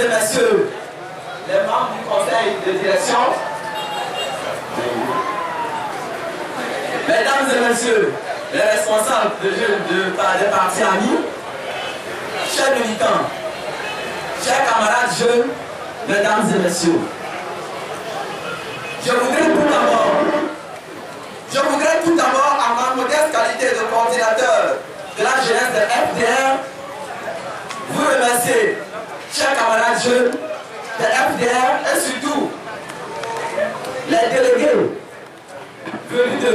et messieurs, les membres du conseil de direction, mesdames et messieurs, les responsables des partis amis, chers militants, chers camarades jeunes, mesdames et messieurs, je voudrais tout d'abord, à ma modeste qualité de coordinateur de la jeunesse de FDR, vous remercier, chers camarades jeunes de FDR et surtout les délégués venus de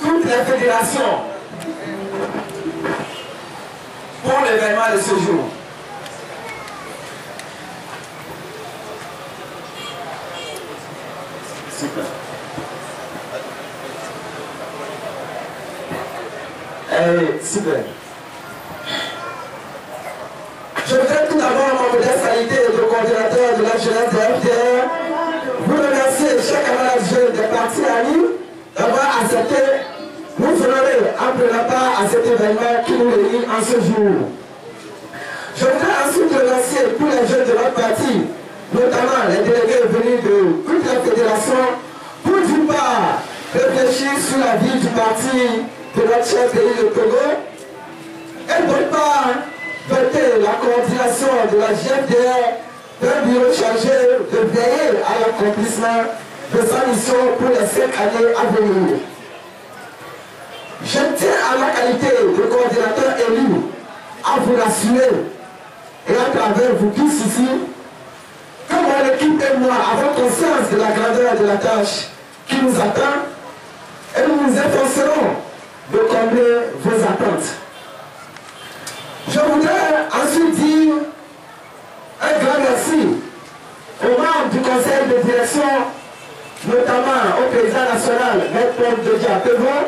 toutes les fédérations pour l'événement de ce jour. Super. Super. Je voudrais tout d'abord, en modeste qualité de coordinateur de la jeunesse de FDR, vous remercier, chers camarades jeunes des partis amis, d'avoir accepté, nous honorer amplement à cet événement qui nous réunit en ce jour. Je voudrais ensuite remercier tous les jeunes de notre parti, notamment les délégués venus de toutes les fédérations, pour d'une part réfléchir sur la vie du parti de notre cher pays, le Togo, et d'autre part voter la coordination de la GFDR d'un bureau chargé de veiller à l'accomplissement de sa mission pour les 5 années à venir. Je tiens à ma qualité de coordinateur élu à vous rassurer et à travers vous tous ici que mon équipe et moi avons conscience de la grandeur de la tâche qui nous attend et nous nous efforcerons de combler vos attentes. Je voudrais ensuite dire un grand merci aux membres du conseil de direction, notamment au président national, M. Paul Dodja-Pevon,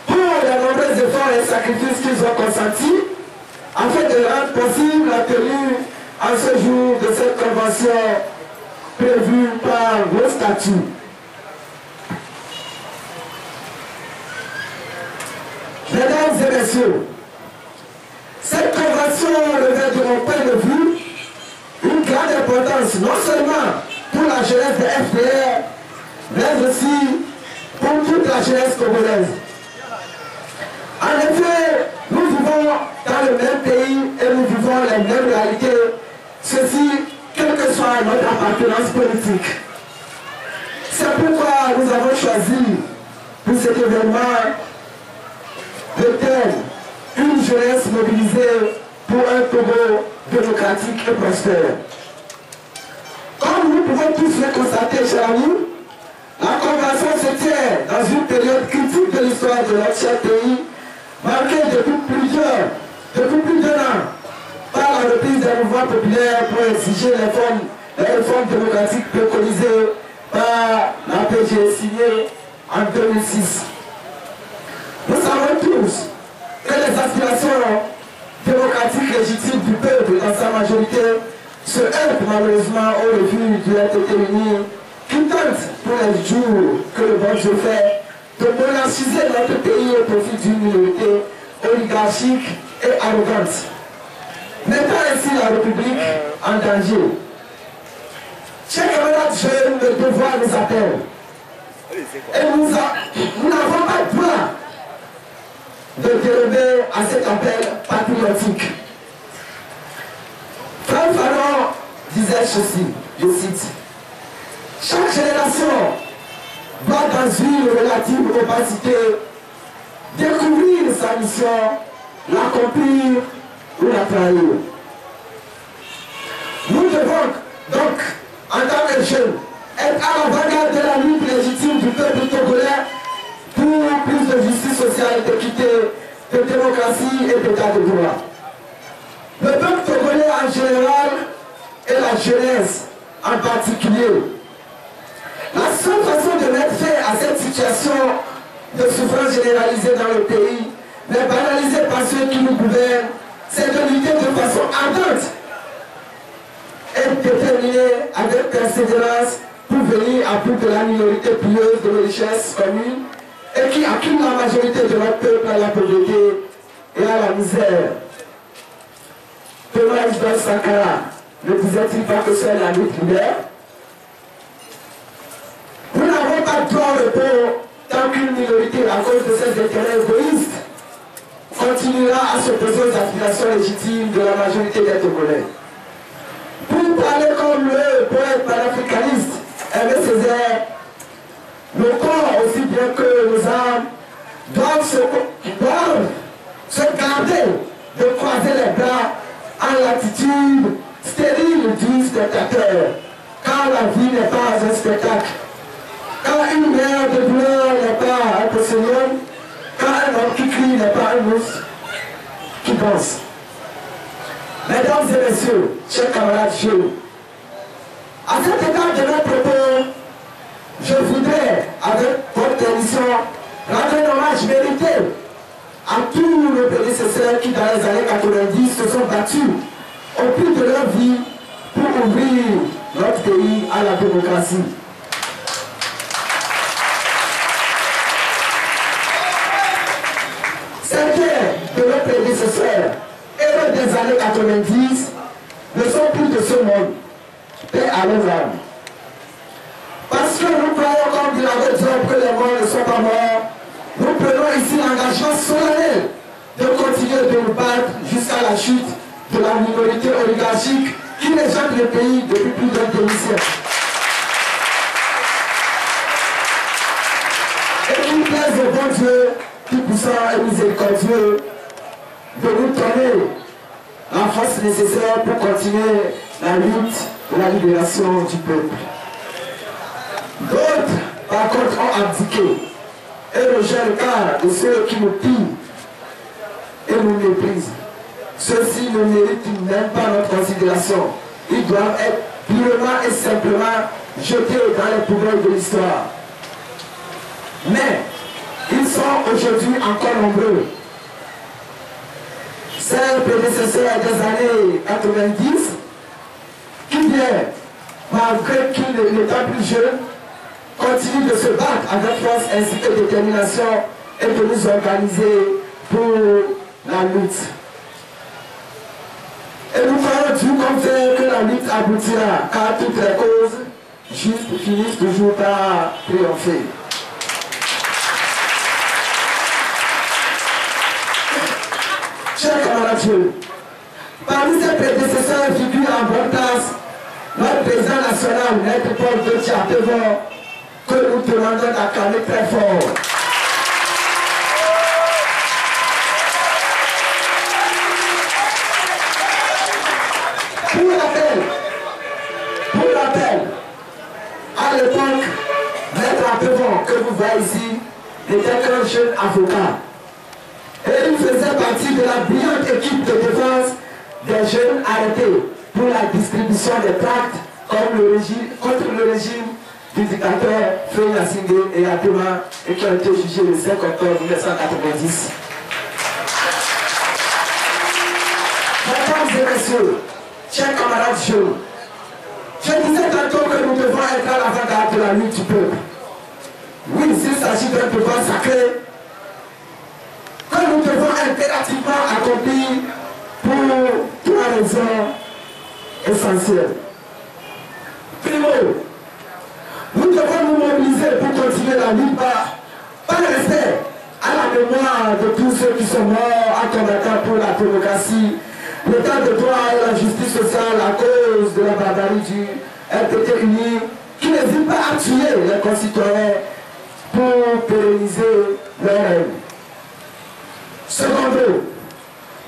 pour les nombreux efforts et sacrifices qu'ils ont consentis afin de rendre possible la tenue en ce jour de cette convention prévue par vos statuts. Mesdames et messieurs, cette convention revêt de mon point de vue une grande importance, non seulement pour la jeunesse de FDR, mais aussi pour toute la jeunesse congolaise. En effet, nous vivons dans le même pays et nous vivons les mêmes réalités, ceci quelle que soit notre appartenance politique. C'est pourquoi nous avons choisi pour cet événement le thème « Une jeunesse mobilisée pour un Togo démocratique et prospère ». Comme nous pouvons tous le constater, chers amis, la convention se tient dans une période critique de l'histoire de notre cher pays, marquée depuis plus d'un an, par la reprise des mouvements populaires pour exiger les réformes démocratiques préconisées par la PG signée en 2006. Nous savons tous que les aspirations démocratiques légitimes du peuple dans sa majorité se heurtent malheureusement au refus de l'entité unie qui tente pour les jours que le bon Dieu fait de monarchiser notre pays au profit d'une minorité oligarchique et arrogante, mettant ainsi la République en danger. Chers camarades jeunes, le devoir nous appelle. Et nous n'avons pas le droit de dérober à cet appel patriotique. Frère Fanon disait ceci, je cite, « Chaque génération doit dans une relative opacité découvrir sa mission, l'accomplir ou la trahir. » Nous devons donc, en tant que jeunes, être à l'avant-garde de la lutte légitime du peuple togolais pour plus de justice sociale, d'équité, de démocratie et d'état de droit. Le peuple togolais en général et la jeunesse en particulier. La seule façon de mettre fin à cette situation de souffrance généralisée dans le pays, mais banalisée par ceux qui nous gouvernent, c'est de lutter de façon ardente et déterminée avec persévérance pour venir à bout de la minorité pieuse de nos richesses communes et qui accuse la majorité de notre peuple à la pauvreté et à la misère. Thomas Isidore Sankara ne disait-il pas que c'est la lutte libère? Nous n'avons pas de droit au repos tant qu'une minorité, à cause de ses intérêts égoïstes, continuera à s'opposer aux aspirations légitimes de la majorité des Togolais. Pour parler comme le poète panafricaniste Aimé Césaire, nos corps aussi bien que nos âmes doivent se garder de croiser les bras en l'attitude stérile du spectateur, car la vie n'est pas un spectacle, car une mère de douleur n'est pas un possédant, car un homme qui crie n'est pas un ours qui pense. Mesdames et messieurs, chers camarades jeunes, à cet état de nos propos, je voudrais, avec votre permission, rendre un hommage mérité à tous nos prédécesseurs qui, dans les années 90, se sont battus au prix de leur vie pour ouvrir notre pays à la démocratie. Certains de nos prédécesseurs, héros des années 90, ne sont plus de ce monde. Paix à leurs âmes. Parce que nous croyons comme dit la Job que les morts ne sont pas morts, nous prenons ici l'engagement solennel de continuer de nous battre jusqu'à la chute de la minorité oligarchique qui régente le pays depuis plus d'un demi-siècle. Et il plaise au bon Dieu, tout-puissant et miséricordieux, de nous donner la force nécessaire pour continuer la lutte pour la libération du peuple. D'autres, par contre, ont abdiqué et rejettent le cas de ceux qui nous pillent et nous méprisent. Ceux-ci ne méritent même pas notre considération. Ils doivent être purement et simplement jetés dans les poubelles de l'histoire. Mais ils sont aujourd'hui encore nombreux. Ces prédécesseurs des années 90 qui viennent, malgré qu'ils n'étant plus jeunes, continuent de se battre avec force ainsi que détermination et de nous organiser pour la lutte. Et nous croyons Dieu comme fait que la lutte aboutira, car toutes les causes justes finissent toujours par triompher. Chers camarades, parmi ses prédécesseurs figure en bonne place notre président national, Maître Paul Tchiapevon, que nous demandons d'acclamer très fort. Pour rappel, à l'époque, Maître Apevon, que vous voyez ici, était qu'un jeune avocat. Et il faisait partie de la brillante équipe de défense des jeunes arrêtés pour la distribution des tracts contre le régime du dictateur Faye Gnassingbé et Adema, et qui ont été jugés le 5 octobre 1990. Mesdames et messieurs, chers camarades jeunes, je disais tantôt que nous devons être à l'avant-garde de la lutte du peuple. Oui, s'il s'agit d'un devoir sacré, que nous devons impérativement accomplir pour 3 raisons essentielles. Primo, nous devons nous mobiliser pour continuer la lutte par le respect à la mémoire de tous ceux qui sont morts en combattant pour la démocratie, l'état de droit et la justice sociale à cause de la barbarie du RPT uni, qui n'hésite pas à tuer les concitoyens pour pérenniser leur règne. Secondo,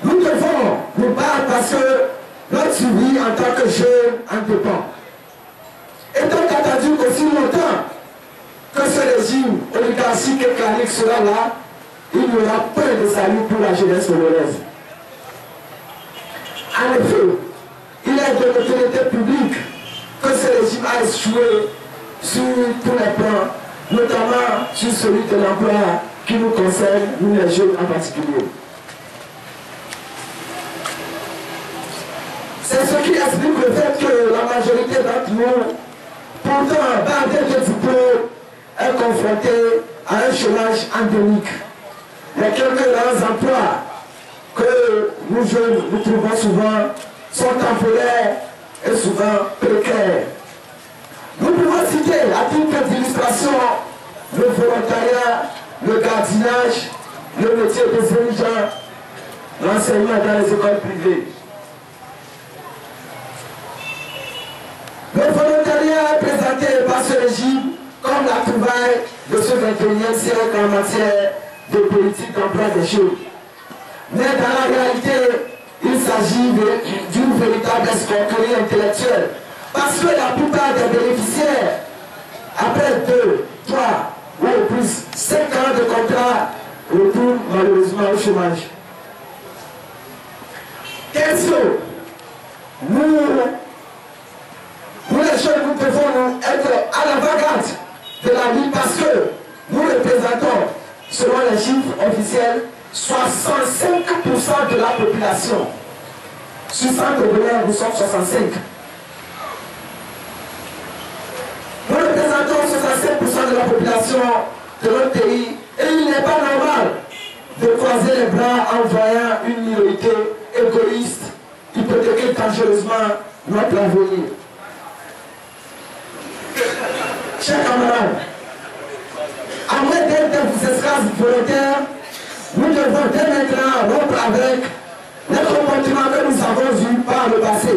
nous devons nous battre parce que notre survie en tant que jeunes en dépend. Et donc attendu qu'aussi longtemps que ce régime oligarchique et clanique sera là, il n'y aura pas de salut pour la jeunesse congolaise. En effet, il est de l'autorité publique que ce régime a échoué sur tous les plans, notamment sur celui de l'emploi qui nous concerne, nous les jeunes en particulier. C'est ce qui explique le fait que la majorité d'entre nous, pourtant bardée de diplômes, est confrontée à un chômage endémique. Les quelques rares emplois que nous jeunes nous trouvons souvent sont temporaires est souvent précaire. Nous pouvons citer à titre d'illustration le volontariat, le gardiennage, le métier des dirigeants, l'enseignement dans les écoles privées. Le volontariat est présenté par ce régime comme la trouvaille de ce 21e siècle en matière de politique d'emploi des jeunes. Mais dans la réalité, il s'agit d'une véritable escroquerie intellectuelle. Parce que la plupart des bénéficiaires, après 2, 3 ou au plus 5 ans de contrat, retournent malheureusement au chômage. Quels sont nous les jeunes, nous devons être à l'avant-garde de la vie parce que nous représentons, selon les chiffres officiels, 65% de la population. Sur 100 Togolais, nous sommes 65. Nous représentons 65% de la population de notre pays et il n'est pas normal de croiser les bras en voyant une minorité égoïste hypothéquer dangereusement notre avenir. Chers camarades, à moins d'être des esclaves volontaires, nous devons dès maintenant rompre avec les comportements que nous avons eus par le passé.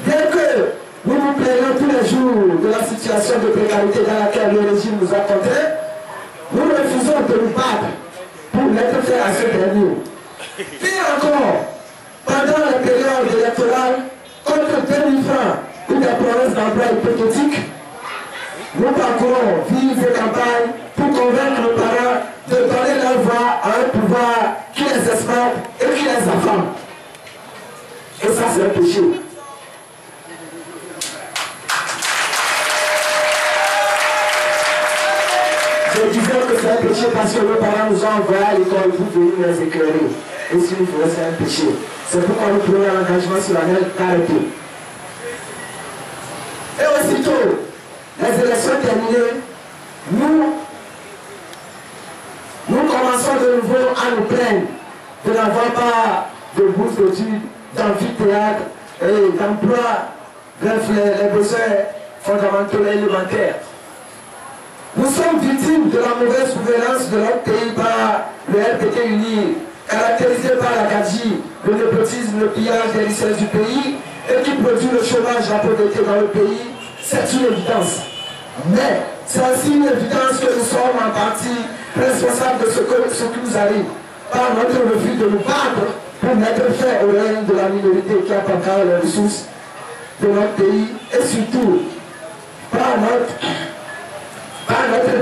Dès que nous nous plaignons tous les jours de la situation de précarité dans laquelle le régime nous a contraints, nous refusons de nous battre pour mettre fin à ce dernier. Pire encore, pendant la période électorale, contre 2000 francs ou des promesses d'emploi hypothétiques, nous parcourons villes et campagnes pour convaincre nos parents de donner leur voix à un pouvoir qui les exploite et qui les affame. Et ça, c'est un péché. Je disais que c'est un péché parce que nos parents nous ont envoyé à l'école pour venir les éclairer. Et si nous faisons, c'est un péché. C'est pourquoi nous prenons l'engagement sur la neige d'arrêter. Et aussitôt, les élections terminées, nous commençons de nouveau à nous plaindre de n'avoir pas de bourse d'études, d'amphithéâtre et d'emploi, bref, les besoins fondamentaux et élémentaires. Nous sommes victimes de la mauvaise gouvernance de notre pays par le RPT uni, caractérisé par la gabegie, le népotisme, le pillage des richesses du pays et qui produit le chômage, la pauvreté dans le pays. C'est une évidence. Mais c'est aussi une évidence que nous sommes en partie responsables de ce qui nous arrive par notre refus de nous battre pour mettre fin au règne de la minorité qui appartient les ressources de notre pays et surtout par notre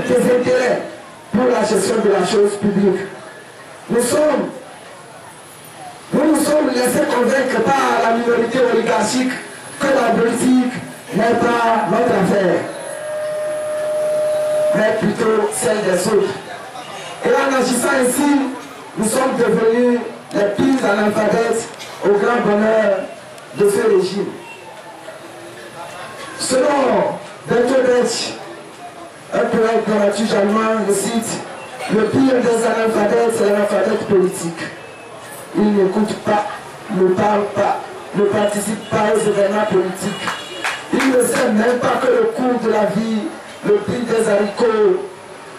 désintérêt pour la gestion de la chose publique. Nous nous sommes laissés convaincre par la minorité oligarchique que la politique n'est pas notre affaire, mais plutôt celle des autres. Et en agissant ainsi, nous sommes devenus les pires analphabètes au grand bonheur de ce régime. Selon Bertolt Brecht, un poète dramaturge allemand, le cite: le pire des analphabètes, c'est l'analphabète politique. Il n'écoute pas, ne parle pas, ne participe pas aux événements politiques. Il ne sait même pas que le cours de la vie, le prix des haricots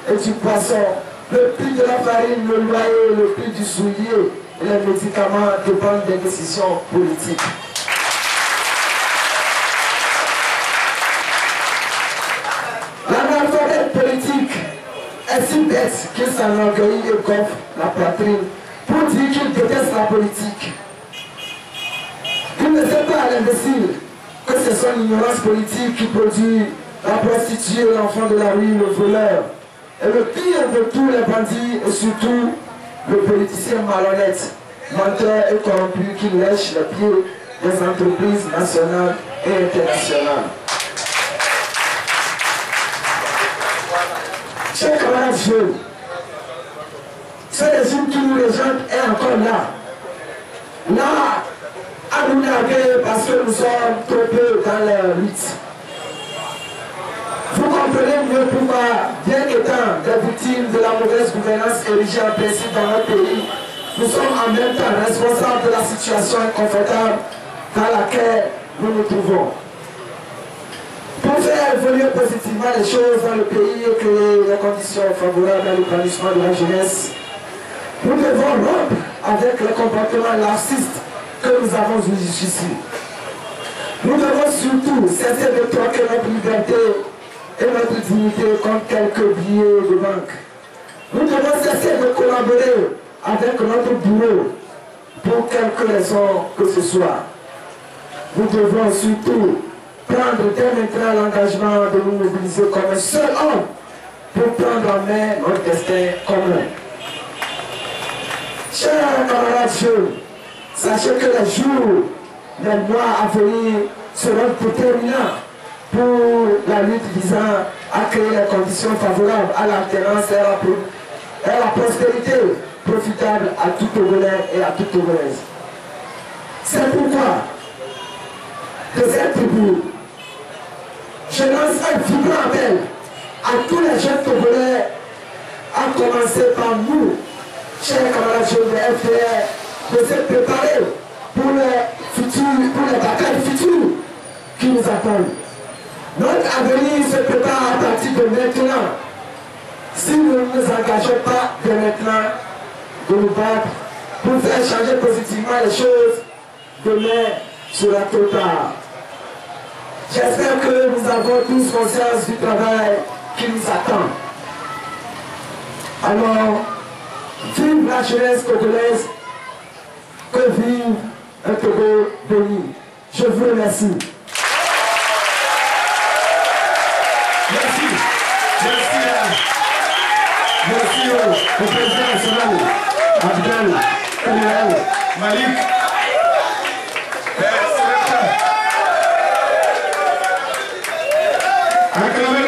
et du poisson, le prix de la farine, le loyer, le prix du soulier et les médicaments dépendent des décisions politiques. L'analphabète politique est si bête qu'il s'enorgueillit et gonfle la poitrine pour dire qu'il déteste la politique. Il ne sait pas à l'imbécile que c'est son ignorance politique qui produit la prostituée, l'enfant de la rue, le voleur. Et le pire de tous les bandits et surtout le politicien malhonnête, menteur et corrompu qui lèche les pieds des entreprises nationales et internationales. Chers camarades jeunes, ce régime qui nous rejette est encore là. Là, à nous narguer parce que nous sommes trop peu dans leur lutte. Vous comprenez mieux pourquoi, bien qu'étant des victimes de la mauvaise gouvernance érigée en principe dans notre pays, nous sommes en même temps responsables de la situation inconfortable dans laquelle nous nous trouvons. Pour faire évoluer positivement les choses dans le pays et créer les conditions favorables à l'épanouissement de la jeunesse, nous devons rompre avec le comportement laxiste que nous avons jusqu'ici. Nous devons surtout cesser de troquer notre liberté et notre dignité contre quelques billets de banque. Nous devons cesser de collaborer avec notre bureau pour quelque raison que ce soit. Nous devons surtout prendre dès maintenant l'engagement de nous mobiliser comme un seul homme pour prendre en main notre destin commun. Chers camarades jeunes, sachez que les jours, les mois à venir seront déterminants pour la lutte visant à créer les conditions favorables à l'alternance et à la prospérité profitable à tout Togolais et à toute Togolaise. C'est pourquoi, de cette tribune, je lance un vibrant appel à tous les jeunes Togolais, à commencer par nous, chers camarades jeunes de FDR, de se préparer pour les batailles futures qui nous attendent. Notre avenir se prépare à partir de maintenant. Si nous ne nous engageons pas de maintenant de nous battre pour faire changer positivement les choses, demain sera trop tard. J'espère que nous avons tous conscience du travail qui nous attend. Alors, vive la jeunesse togolaise, que vive un Togo béni. Je vous remercie. Merci au président national, Abdel, Koulibaly, Malik. Acclamez